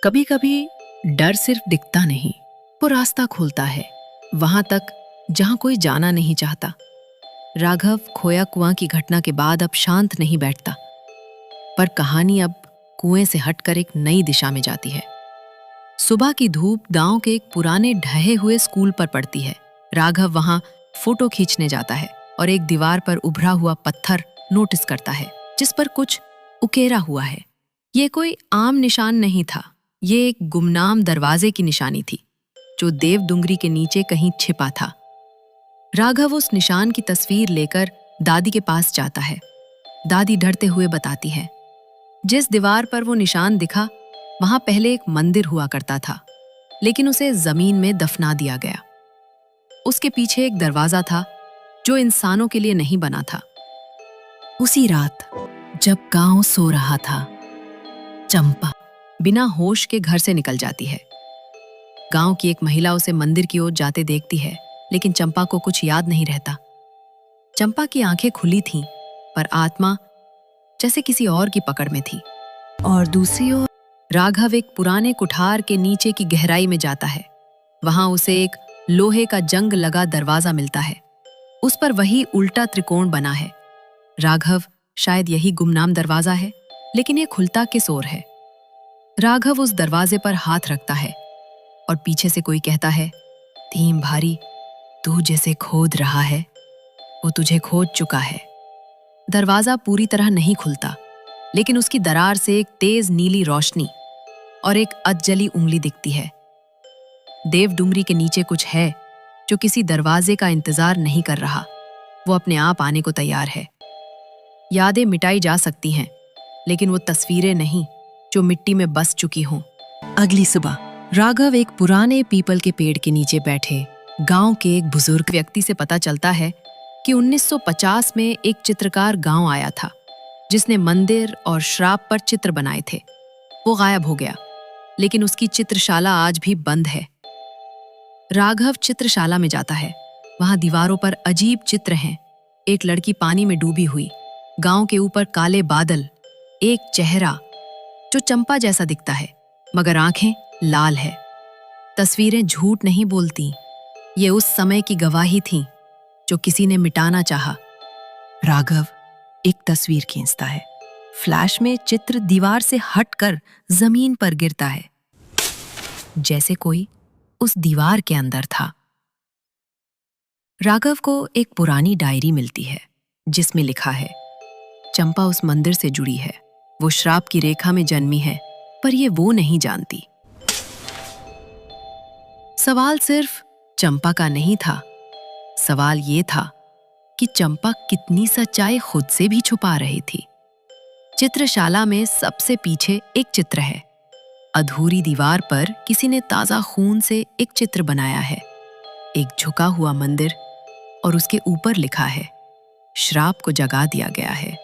कभी कभी डर सिर्फ दिखता नहीं, वो रास्ता खोलता है वहां तक जहां कोई जाना नहीं चाहता। राघव खोया कुआं की घटना के बाद अब शांत नहीं बैठता, पर कहानी अब कुएं से हटकर एक नई दिशा में जाती है। सुबह की धूप गांव के एक पुराने ढहे हुए स्कूल पर पड़ती है। राघव वहां फोटो खींचने जाता है और एक दीवार पर उभरा हुआ पत्थर नोटिस करता है जिस पर कुछ उकेरा हुआ है। ये कोई आम निशान नहीं था, ये एक गुमनाम दरवाजे की निशानी थी जो देवडुंगरी के नीचे कहीं छिपा था। राघव उस निशान की तस्वीर लेकर दादी के पास जाता है। दादी डरते हुए बताती है, जिस दीवार पर वो निशान दिखा वहां पहले एक मंदिर हुआ करता था, लेकिन उसे जमीन में दफना दिया गया। उसके पीछे एक दरवाजा था जो इंसानों के लिए नहीं बना था। उसी रात जब गांव सो रहा था, चंपा बिना होश के घर से निकल जाती है। गांव की एक महिला उसे मंदिर की ओर जाते देखती है, लेकिन चंपा को कुछ याद नहीं रहता। चंपा की आंखें खुली थीं, पर आत्मा जैसे किसी और की पकड़ में थी। और दूसरी ओर राघव एक पुराने कुठार के नीचे की गहराई में जाता है। वहां उसे एक लोहे का जंग लगा दरवाजा मिलता है। उस पर वही उल्टा त्रिकोण बना है। राघव शायद यही गुमनाम दरवाजा है, लेकिन ये खुलता किस ओर है? राघव उस दरवाजे पर हाथ रखता है और पीछे से कोई कहता है, धीम भारी, तू जैसे खोद रहा है वो तुझे खोद चुका है। दरवाजा पूरी तरह नहीं खुलता, लेकिन उसकी दरार से एक तेज नीली रोशनी और एक अधजली उंगली दिखती है। देवडुंगरी के नीचे कुछ है जो किसी दरवाजे का इंतजार नहीं कर रहा, वो अपने आप आने को तैयार है। यादें मिटाई जा सकती हैं, लेकिन वो तस्वीरें नहीं जो मिट्टी में बस चुकी हों। अगली सुबह राघव एक पुराने पीपल के पेड़ के नीचे बैठे गांव के एक बुजुर्ग व्यक्ति से पता चलता है कि 1950 में एक चित्रकार गांव आया था जिसने मंदिर और श्राप पर चित्र बनाए थे। वो गायब हो गया, लेकिन उसकी चित्रशाला आज भी बंद है। राघव चित्रशाला में जाता है। वहां दीवारों पर अजीब चित्र हैं। एक लड़की पानी में डूबी हुई, गांव के ऊपर काले बादल, एक चेहरा जो चंपा जैसा दिखता है मगर आंखें लाल है। तस्वीरें झूठ नहीं बोलती, ये उस समय की गवाही थी जो किसी ने मिटाना चाहा। राघव एक तस्वीर खींचता है। फ्लैश में चित्र दीवार से हटकर जमीन पर गिरता है, जैसे कोई उस दीवार के अंदर था। राघव को एक पुरानी डायरी मिलती है जिसमें लिखा है, चंपा उस मंदिर से जुड़ी है, वो श्राप की रेखा में जन्मी है, पर ये वो नहीं जानती। सवाल सिर्फ चंपा का नहीं था, सवाल ये था कि चंपा कितनी सच्चाई खुद से भी छुपा रही थी। चित्रशाला में सबसे पीछे एक चित्र है। अधूरी दीवार पर किसी ने ताजा खून से एक चित्र बनाया है, एक झुका हुआ मंदिर, और उसके ऊपर लिखा है, श्राप को जगा दिया गया है।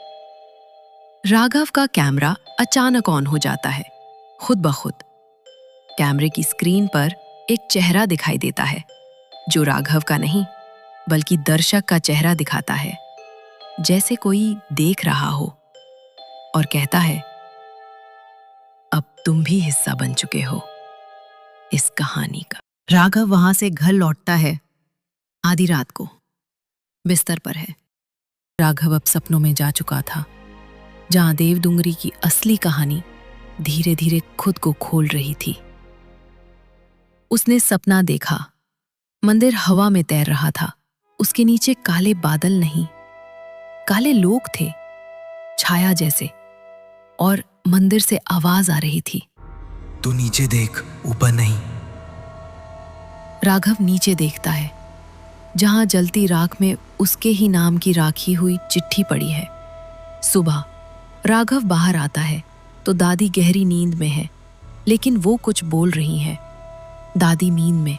राघव का कैमरा अचानक ऑन हो जाता है, खुद ब खुद। कैमरे की स्क्रीन पर एक चेहरा दिखाई देता है जो राघव का नहीं बल्कि दर्शक का चेहरा दिखाता है, जैसे कोई देख रहा हो और कहता है, अब तुम भी हिस्सा बन चुके हो इस कहानी का। राघव वहां से घर लौटता है आधी रात को। बिस्तर पर है। राघव अब सपनों में जा चुका था, जहां देवडुंगरी की असली कहानी धीरे धीरे खुद को खोल रही थी। उसने सपना देखा, मंदिर हवा में तैर रहा था। उसके नीचे काले बादल नहीं, काले लोग थे, छाया जैसे, और मंदिर से आवाज आ रही थी, तू नीचे देख, ऊपर नहीं। राघव नीचे देखता है, जहां जलती राख में उसके ही नाम की राखी हुई चिट्ठी पड़ी है। सुबह राघव बाहर आता है तो दादी गहरी नींद में है, लेकिन वो कुछ बोल रही हैं। दादी नींद में,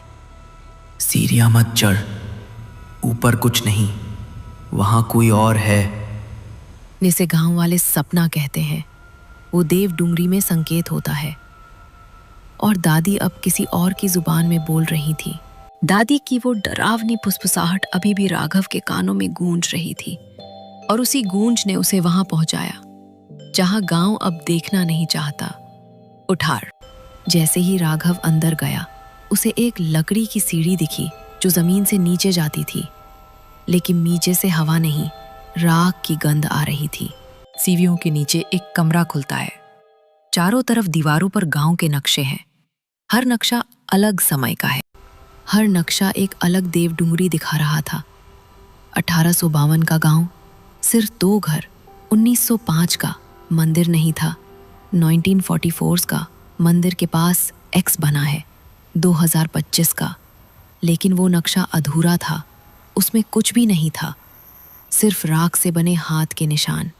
सीढ़ियां मत चढ़, ऊपर कुछ नहीं, वहां कोई और है। जिसे गांव वाले सपना कहते हैं, वो देवडुंगरी में संकेत होता है। और दादी अब किसी और की जुबान में बोल रही थी। दादी की वो डरावनी फुसफुसाहट अभी भी राघव के कानों में गूंज रही थी, और उसी गूंज ने उसे वहां पहुंचाया जहां गांव अब देखना नहीं चाहता। कुठार। जैसे ही राघव अंदर गया, उसे एक लकड़ी की सीढ़ी दिखी जो जमीन से नीचे जाती थी, लेकिन नीचे से हवा नहीं, राख की गंध आ रही थी। सीढ़ियों के नीचे एक कमरा खुलता है। चारों तरफ दीवारों पर गांव के नक्शे हैं। हर नक्शा अलग समय का है। हर नक्शा एक अलग देवडुंगरी दिखा रहा था। 1852 का गांव, सिर्फ 2 घर, 1905 का मंदिर नहीं था, 1944 का मंदिर के पास एक्स बना है, 2025 का। लेकिन वो नक्शा अधूरा था, उसमें कुछ भी नहीं था, सिर्फ राख से बने हाथ के निशान।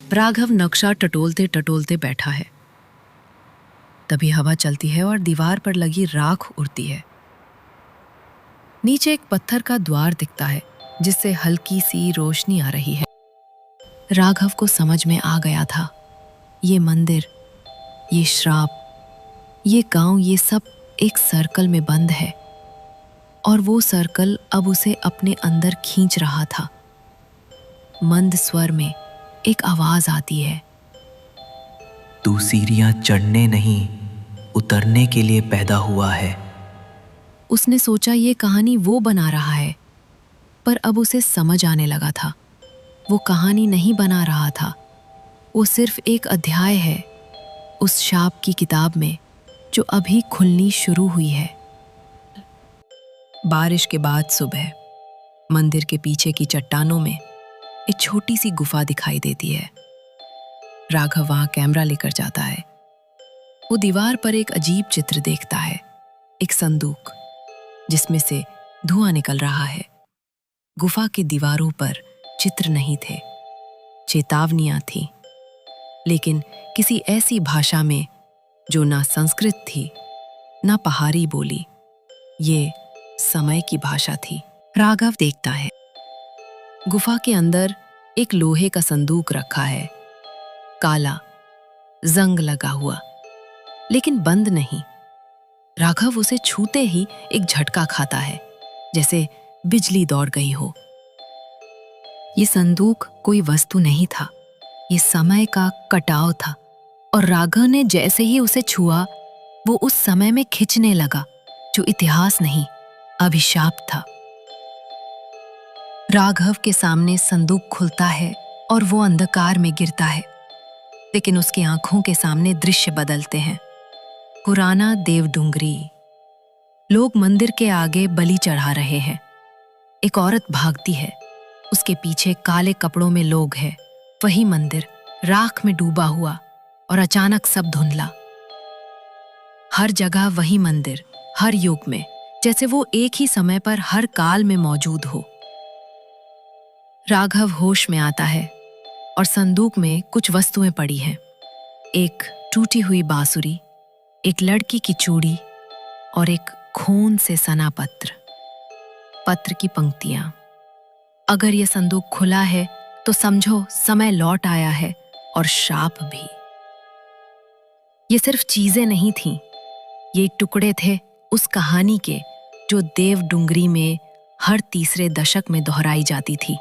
राघव नक्शा टटोलते टटोलते बैठा है। तभी हवा चलती है और दीवार पर लगी राख उड़ती है। नीचे एक पत्थर का द्वार दिखता है जिससे हल्की सी रोशनी आ रही है। राघव को समझ में आ गया था, ये मंदिर, ये श्राप, ये गांव, ये सब एक सर्कल में बंद है, और वो सर्कल अब उसे अपने अंदर खींच रहा था। मंद स्वर में एक आवाज आती है, तू सीढ़ियां चढ़ने नहीं, उतरने के लिए पैदा हुआ है। उसने सोचा ये कहानी वो बना रहा है, पर अब उसे समझ आने लगा था, वो कहानी नहीं बना रहा था, वो सिर्फ एक अध्याय है उस शाप की किताब में जो अभी खुलनी शुरू हुई है। बारिश के बाद सुबह मंदिर के पीछे की चट्टानों में एक छोटी सी गुफा दिखाई देती है। राघव वहां कैमरा लेकर जाता है। वो दीवार पर एक अजीब चित्र देखता है, एक संदूक जिसमें से धुआं निकल रहा है। गुफा की दीवारों पर चित्र नहीं थे, चेतावनियां थी, लेकिन किसी ऐसी भाषा में जो ना संस्कृत थी ना पहाड़ी बोली। ये समय की भाषा थी। राघव देखता है, गुफा के अंदर एक लोहे का संदूक रखा है, काला, जंग लगा हुआ, लेकिन बंद नहीं। राघव उसे छूते ही एक झटका खाता है, जैसे बिजली दौड़ गई हो। ये संदूक कोई वस्तु नहीं था, ये समय का कटाव था, और राघव ने जैसे ही उसे छुआ, वो उस समय में खिंचने लगा जो इतिहास नहीं, अभिशाप था। राघव के सामने संदूक खुलता है और वो अंधकार में गिरता है, लेकिन उसकी आंखों के सामने दृश्य बदलते हैं। पुराना देवडुंगरी, लोग मंदिर के आगे बलि चढ़ा रहे हैं। एक औरत भागती है, उसके पीछे काले कपड़ों में लोग हैं। वही मंदिर राख में डूबा हुआ, और अचानक सब धुंधला। हर जगह वही मंदिर, हर युग में, जैसे वो एक ही समय पर हर काल में मौजूद हो। राघव होश में आता है और संदूक में कुछ वस्तुएं पड़ी हैं। एक टूटी हुई बांसुरी, एक लड़की की चूड़ी और एक खून से सना पत्र। पत्र की पंक्तियां, अगर यह संदूक खुला है तो समझो समय लौट आया है, और शाप भी। ये सिर्फ चीजें नहीं थीं, ये टुकड़े थे उस कहानी के जो देवडुंगरी में हर तीसरे दशक में दोहराई जाती थी।